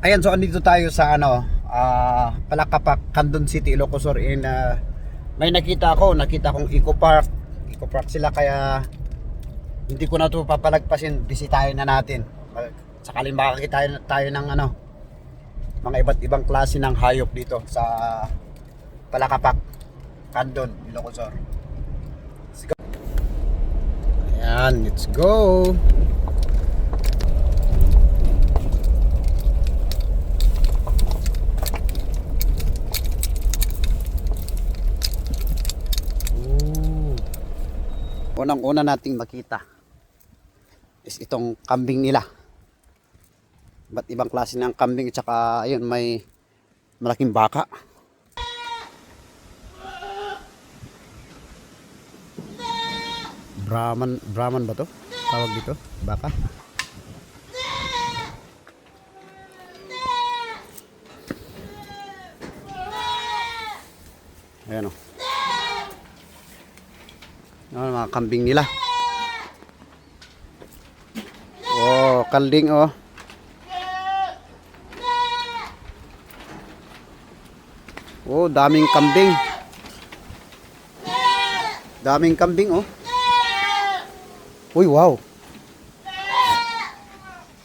Ayan, so andito tayo sa Palakapak, Candon City, Ilocos Sur. May nakita kong Eco Park. Eco Park sila, kaya hindi ko na ito papalagpasin. Bisitahin na natin. Sakaling makakita tayo ng mga iba't ibang klase ng hayop dito sa Palakapak, Candon, Ilocos Sur. Let's go. Ayan, let's go. Unang-una nating makita is itong kambing nila. Ba't ibang klase ng kambing, tsaka ayun, may malaking baka. Brahman ba to? Tawag dito? Baka? Ayan o. Mga kambing nila. Oh, kalding oh. Oh, daming kambing. Daming kambing oh. Uy, wow.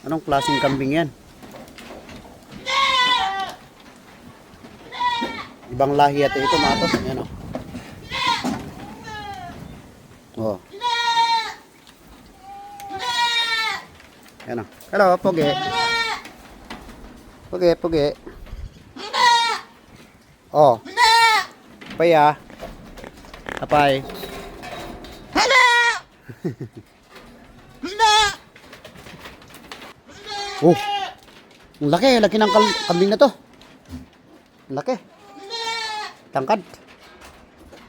Anong klaseng kambing yan? Ibang lahi ito mga tos. Ayan oh. Oh. Yan o. Hello, Pogi. Pogi. Oh. Paya. Apay. Hello. Oh. Ang laki ng kambing na to. Ang laki. Tangkad.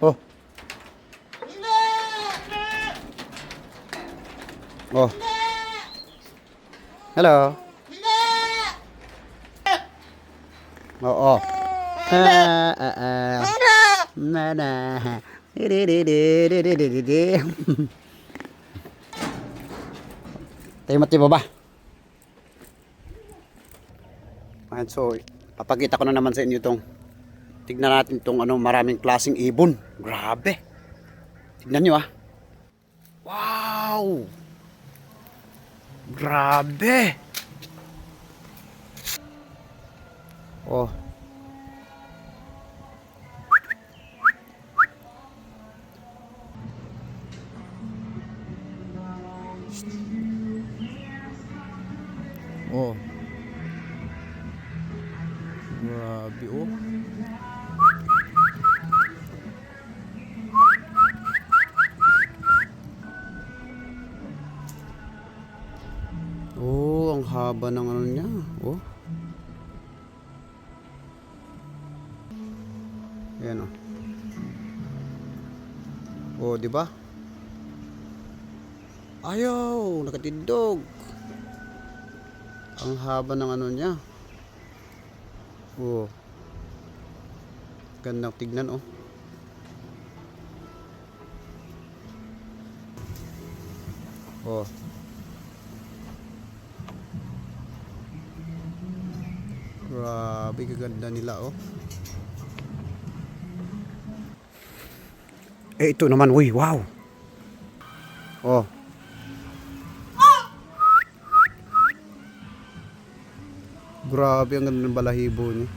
Oh. Oh. Hello. Oh. Nana. Tayo mati ba? Ayan, so papakita ko na naman sa inyo tignan natin maraming klaseng ibon. Grabe. Tignan nyo ah. Wow. Grabe. Oh. Oh. Grabe oh. Oh, ang haba ng niya. Oh. Ayan oh. Oh, di ba? Ayaw, nakatindog. Ang haba ng niya. Oh. Gandang tignan oh. Oh. Grabe, kaganda nila oh. Ito naman, uy, wow. Oh. Grabe, ang ganda ng balahibo niya.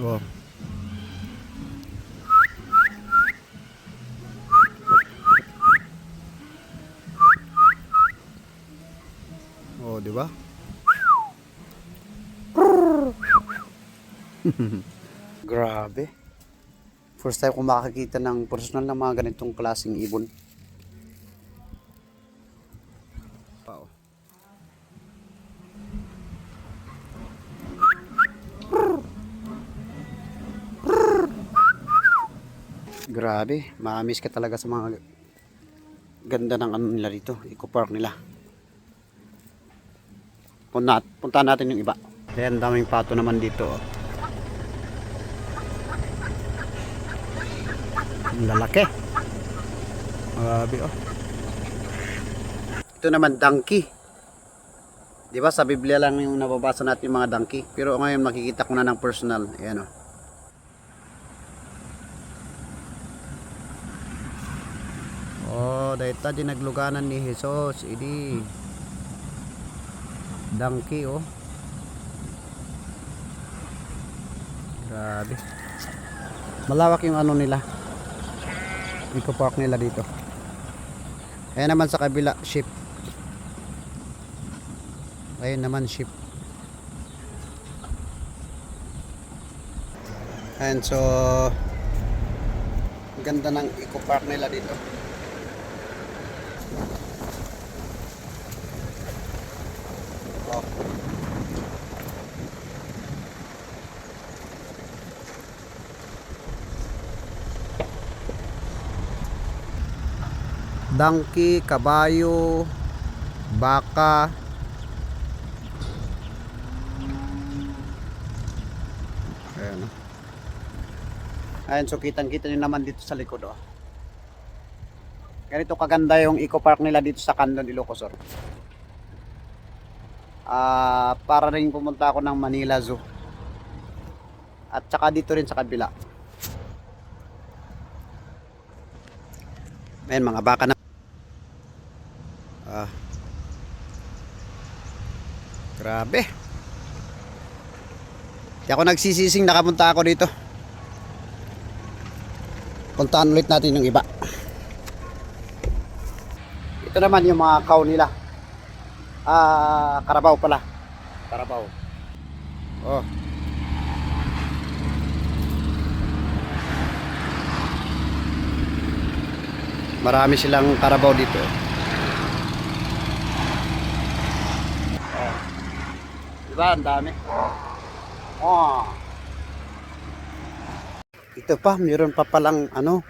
Oh. Oh, di ba? Grabe. First time ko makakita ng personal na mga ganitong klaseng ibon. Wow. Grabe, ma-miss ka talaga sa mga ganda ng nila dito, Eco Park nila. Punta natin yung iba. Ayan, daming pato naman dito. Ang lalaki. Grabe oh. Ito naman donkey. Di ba sa Biblia lang yung nababasa natin yung mga donkey. Pero ngayon makikita ko na ng personal. Ayan o. Oh, dahil ta di nagluganan ni Jesus. Idi. Donkey oh. Grabe. Malawak yung ano nila. Eco park nila dito. Ayan naman sa kabila, ship. Ayun naman ship. And so ganda ng eco park nila dito. Oh. Donkey, kabayo, baka. Ayan. Ayan, so kitang-kita nyo naman dito sa likod oh. Ganito kaganda yung eco park nila dito sa Candon, Ilocos Sur. Para rin pumunta ako ng Manila Zoo. At saka dito rin sa kabila. Ayan, mga baka na. Grabe. Di ako nagsisising nakapunta ako dito. Puntaan ulit natin yung iba. Ito naman yung mga cow nila. Carabao pala. Carabao. Oh. Marami silang Carabao dito. Oh. Diba? Ang dami. Oh. Ito pa, mayroon pa palang ano,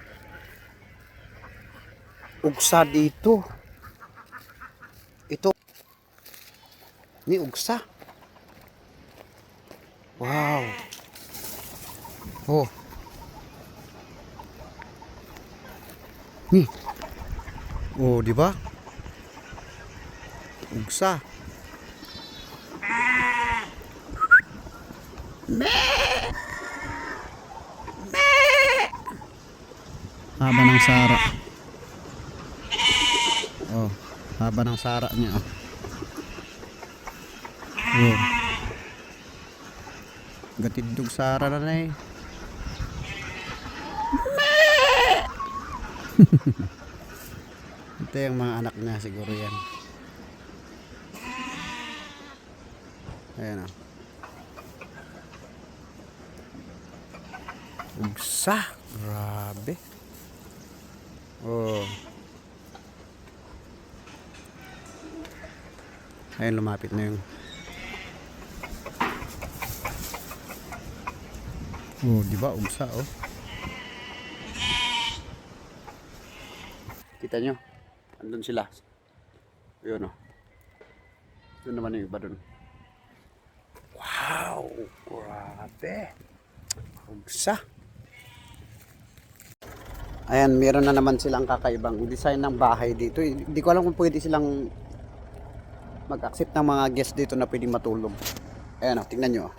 ugsa dito. Ito. Ni ugsa. Wow. Oh. Ni. Oh, di ba? Ugsa. Haba ng sara. Oh, haba ng sara niya. Oh. Gatidog sara na eh. Ito yung mga anak niya siguro yan. Ayan o. Ugsa. Grabe. Oh. Ayun, lumapit na yung. Oh, di ba? Ugsa oh. Kita nyo? Andun sila. Yun oh. Yun naman yung iba dun. Wow! Grabe! Ugsa! Ayan, meron na naman silang kakaibang design ng bahay dito. Hindi ko alam kung pwede silang mag-accept ng mga guests dito na pwedeng matulog. Ayan o, tingnan nyo.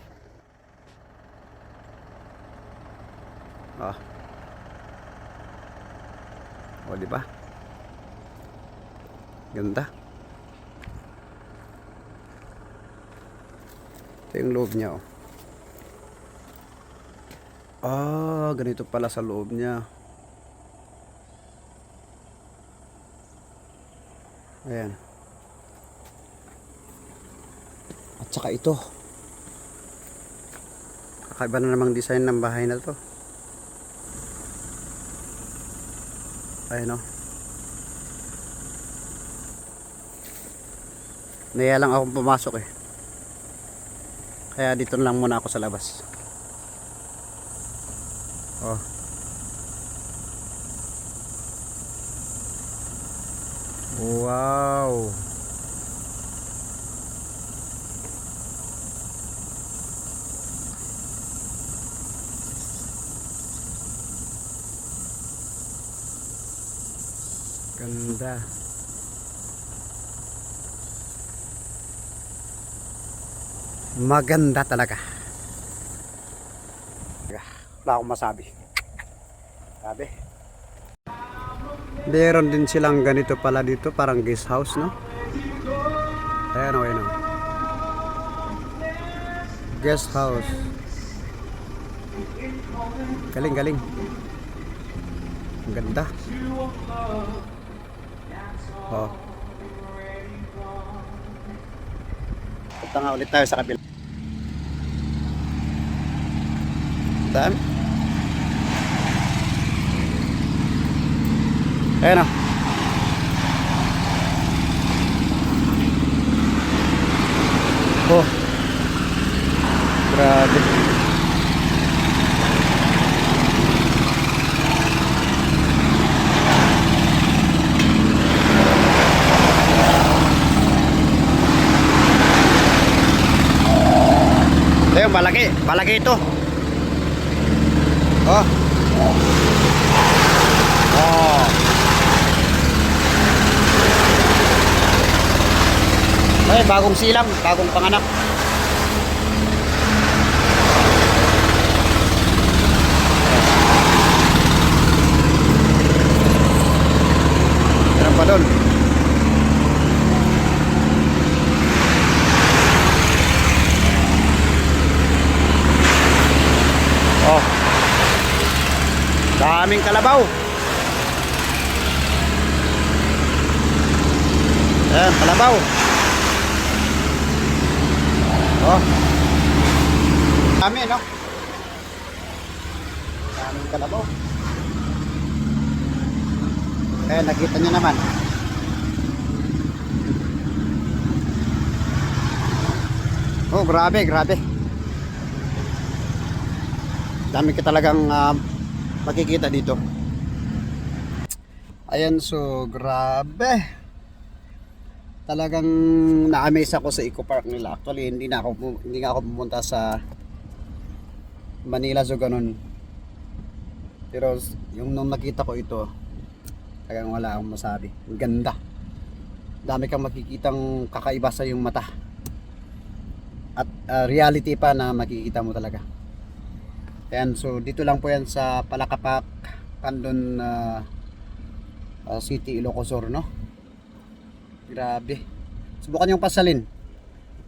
O, diba? Ganda. Ito yung loob niya o. Ganito pala sa loob niya. Ayan. At saka ito. Kakaiba na namang design ng bahay na to. Ayan o. Naya lang akong pumasok eh. Kaya dito lang muna ako sa labas. Oh. Wow. Ganda. Maganda talaga. Wala akong masabi. Sabi. Meron din silang ganito pala dito, parang guest house, no? Ayan o, ayan o. Guest house. Galing, galing. Ang ganda. Oh. Punta nga ulit tayo sa kabila. Dami. Ayan o. Oh. Grabe. Ayun, malaki. Malaki ito. Oh. Oh. Ay, bagong silang, bagong panganak. Meron pa doon. Oh. Daming kalabaw. Ayan, kalabaw. Oh. Dami, no? Daming kalabaw. Ayan, nakita nyo naman. Oh, grabe, grabe. Dami ka talagang makikita dito. Ayan, so grabe. Talagang na-amaze ako sa Eco Park nila. Actually, hindi nga ako pumunta sa Manila so ganun. Pero yung nung nakita ko ito, talagang wala akong masabi. Ang ganda. Dami kang makikitang kakaiba sa yung mata. At reality pa na makikita mo talaga. Ayan, so dito lang po yan sa Palakapak, Candon City, Ilocos Sur, no? Grabe. Subukan yung pasalin.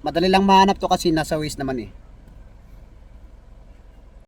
Madali lang mahanap to kasi nasa Waze naman eh.